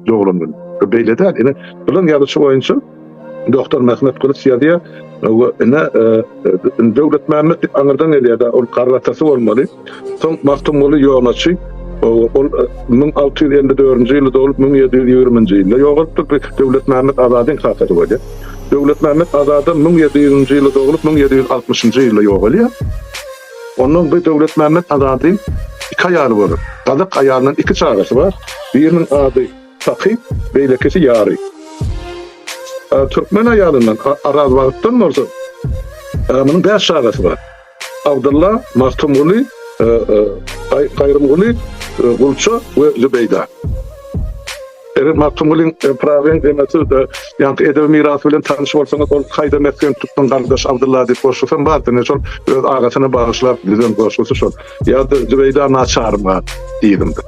Doğrumun. Beyle de yine bunun yazışı boyunca Doktor Mehmet Kılıç yazıyor. Devlet Mehmet anırdan ediyor da o karlatası olmalı. Son mahtumulu yoğunaçı 1654 yılda olup 1720 yılda yoğulttu. Devlet Mehmet Azad'ın katili var. Devlet Mehmet Azad'ın 1700 yılda olup 1760 yılda yoğuluyor. Onun bu Devlet Mehmet Azad'ın iki ayağı var. Kazak ayağının iki çağrısı var. Birinin adı Takı, beylekesi Yari. Türkmen ayağından araz vakıttan mı olsa bunun 5 çağrısı var. Abdullah, Mahtumulu, Gayrımulu, Gulço ve Zübeyda. Evet, Mahtumulu'nun pravin demesi de yani edebi mirası bilen tanışıp olsanız o kayda mesken tuttan kardeş Abdullah deyip koşulsan vardı. Ne son öz ağasına bağışlar, bizden koşulsa son. Ya da Zübeyda naçarım var, diyelim de.